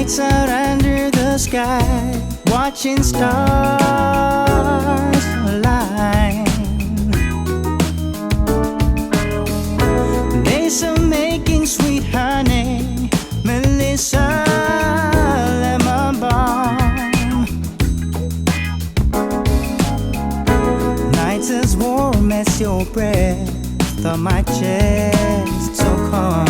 Nights out under the sky, watching stars align. Days of making sweet honey, Melissa lemon balm. Nights as warm as your breath on my chest, so calm.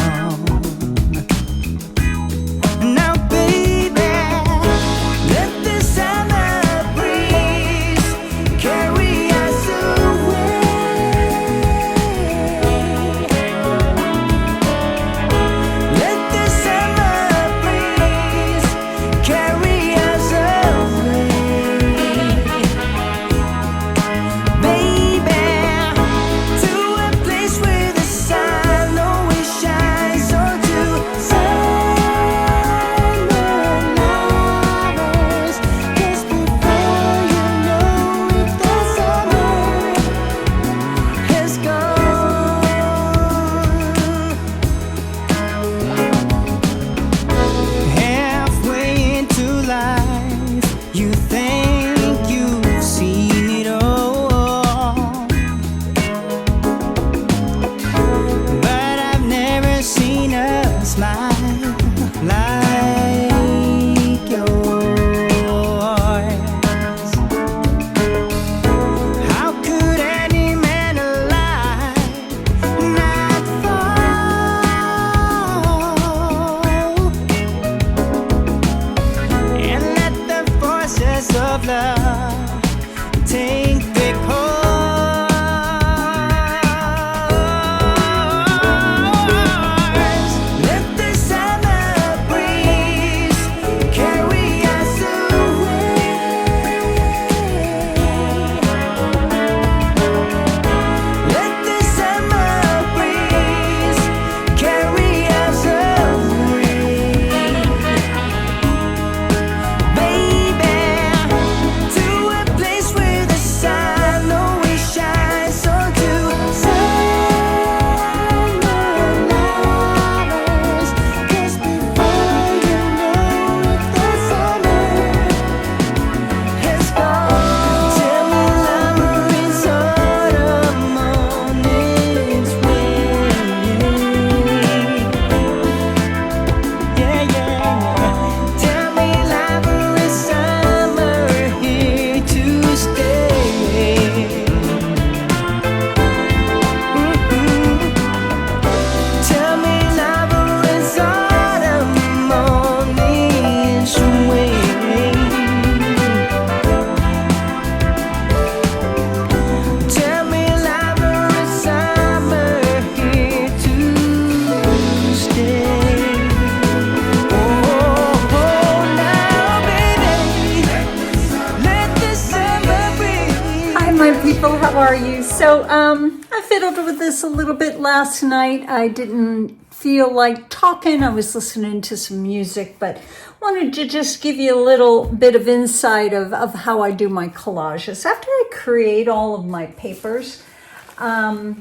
How are you? So I fiddled with this a little bit last night. I didn't feel like talking. I was listening to some music, but wanted to just give you a little bit of insight of how I do my collages. After I create all of my papers, I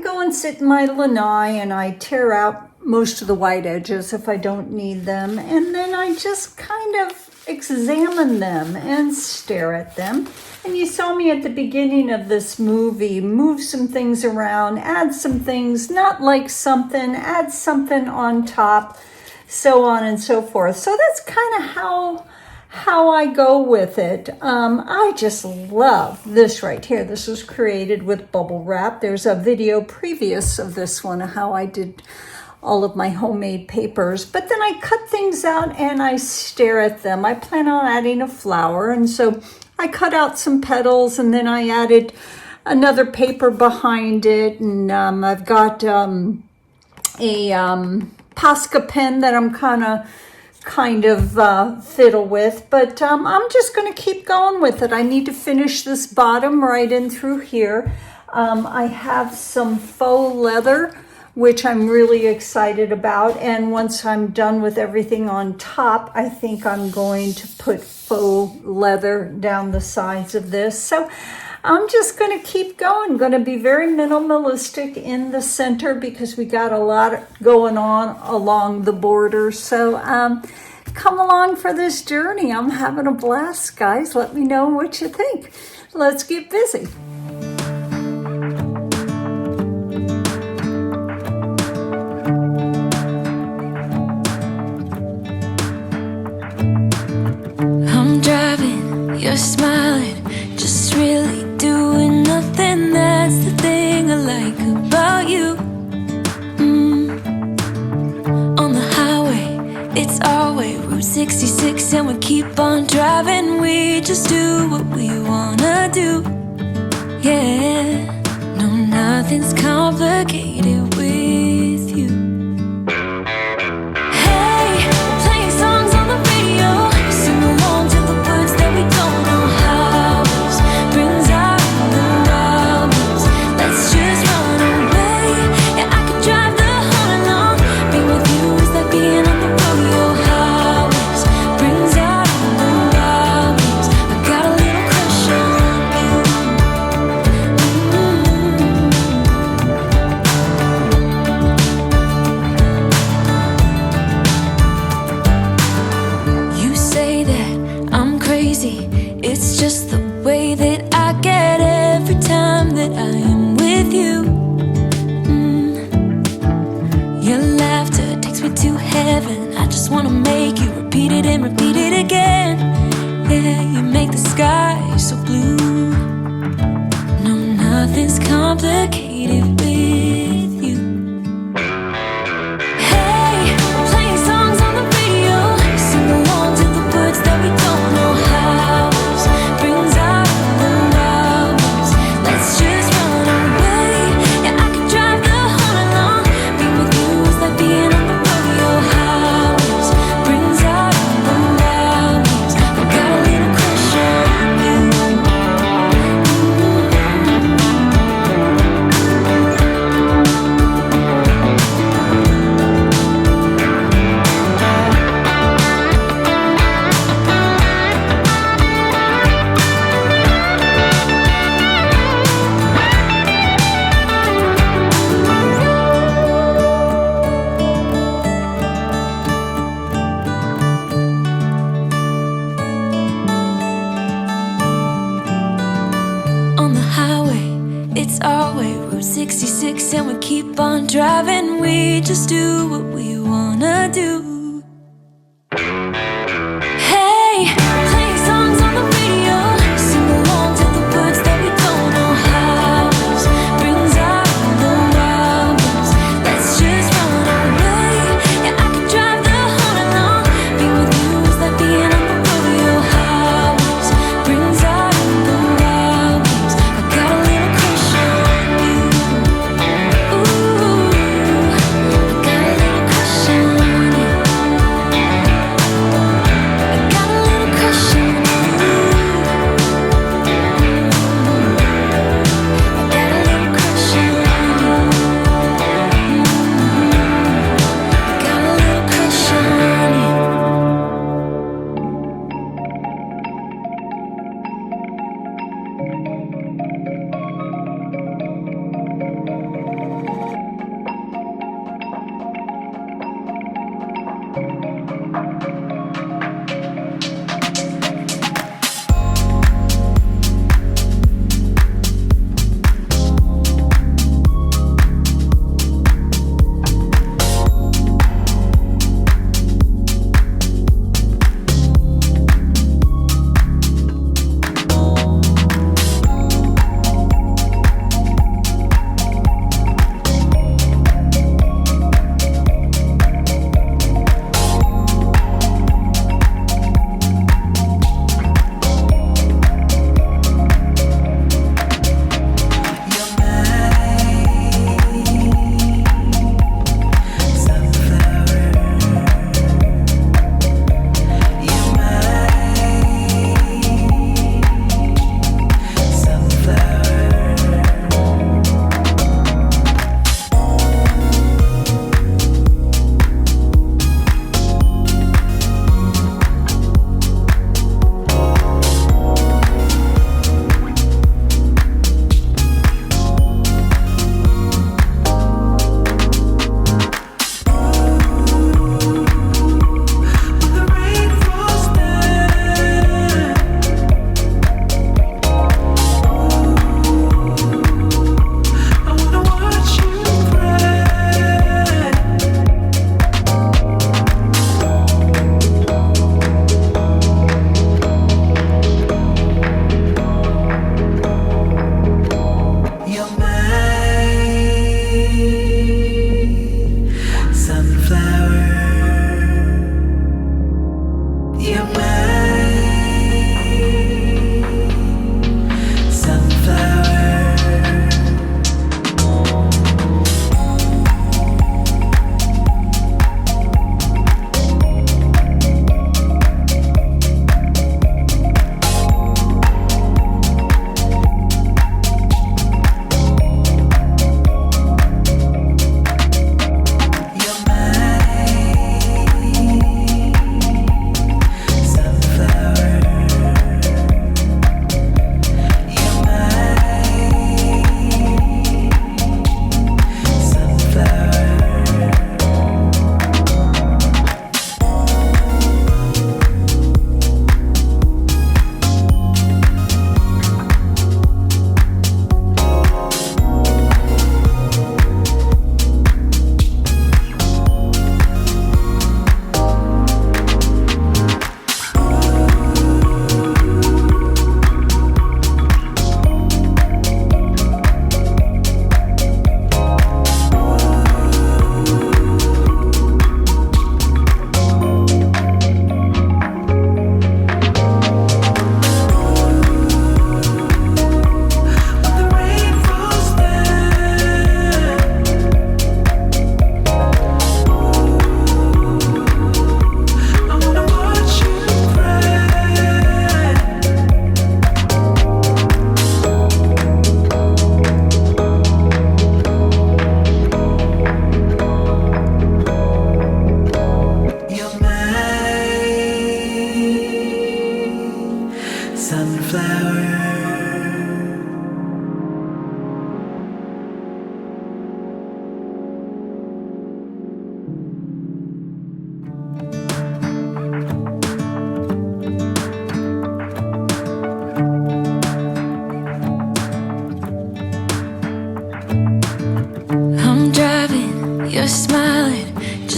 go and sit in my lanai and I tear out most of the white edges if I don't need them, and then I just kind of examine them and stare at them. And you saw me at the beginning of this movie move some things around, add some things, not like something, add something on top, so on and so forth. So that's kind of how I go with it. I just love this right here. This was created with bubble wrap. There's a video previous of this one, how I did all of my homemade papers, but then I cut things out and I stare at them. I plan on adding a flower, and so I cut out some petals and then I added another paper behind it, and I've got a Posca pen that I'm kind of fiddle with, but I'm just going to keep going with it. I need to finish this bottom right in through here. I have some faux leather, which I'm really excited about. And once I'm done with everything on top, I think I'm going to put faux leather down the sides of this. So I'm just going to keep going. Going to be very minimalistic in the center because we got a lot going on along the border. So come along for this journey. I'm having a blast, guys. Let me know what you think. Let's get busy. I'm driving, you're smiling, just really doing nothing. That's the thing I like about you. On the highway, it's our way, Route 66, and we keep on driving. We just do what we wanna do. Yeah, no, nothing's complicated with you. Hey, playing songs on the radio, sing along to the words that we don't know how. Brings out the wildness. Let's just run away. Yeah, I could drive the whole along. Being with you is like being on the rodeo highways. Brings out the wildness. I got a little crush on you. You say that I'm crazy. It's just the way that I get every time that I am with you. Your laughter takes me to heaven. I just wanna make you repeat it and repeat it again. Yeah, you make the sky so blue. No, nothing's complicated with you. Hey, playing songs on the radio, sing along to the words that we don't know how. Brings out the wildness. Let's just run away. Yeah, I could drive the whole along. Being with you is like being on the rodeo highways. Brings out the wildness. I got a little crush on you. On the highway, it's our way, Route 66, and we keep on driving. We just do what we wanna do. Hey, playing songs on the radio, sing along to the words that we don't know how. Brings out the wildness. Let's just run away. Yeah, I could drive the whole along. Being with you is like being on the rodeo highways. Brings out the wildness. I got a little crush on you. Ooh, I got a little crush on you.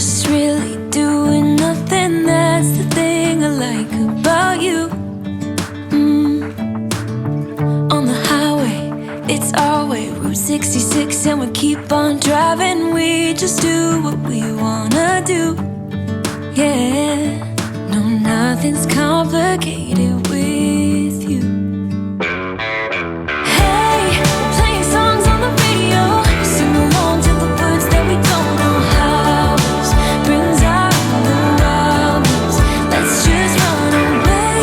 just really doing nothing. That's the thing I like about you. On the highway, it's our way, Route 66, and we keep on driving. We just do what we wanna do. Yeah, no, nothing's complicated with you. Hey, we're playing songs on the radio, sing along to the words that we don't know how. Brings out the wildness. Let's just run away.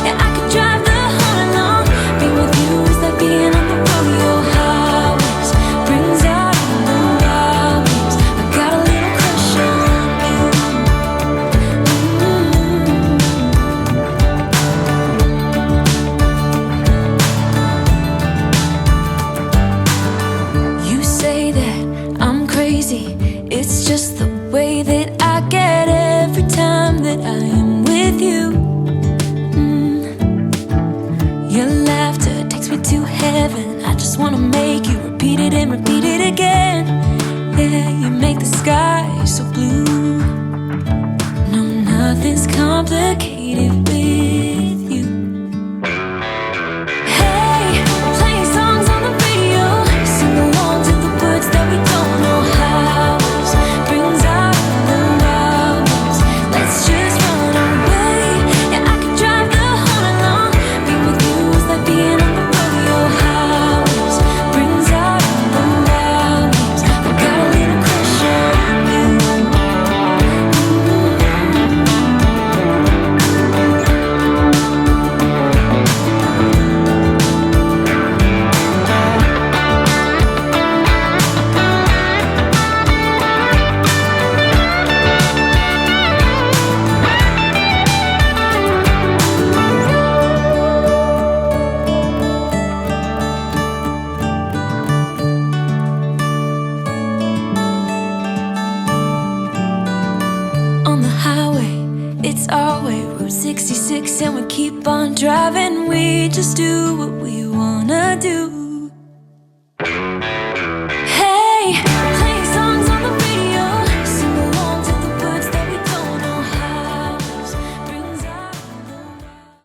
Yeah, I could drive the whole night long. Being with you is like being on the rodeo highways. Brings out the wildness. I got a little crush on you. You say that I'm crazy. It's just the way that I get every time that I am with you. Your laughter takes me to heaven. I just wanna make you repeat it and repeat it again. Yeah, you make the sky so blue. No, nothing's complicated with you. Hey, we're playing songs on the radio, sing along to the words that we don't know how. Brings out the wildness. Let's just run away. Yeah, I could drive the whole night long. Being with you is like being on the rodeo highways. Brings out the wildness. I got a little crush on you. On the highway, it's our way, Route 66, and we keep on driving. We just do what we wanna do.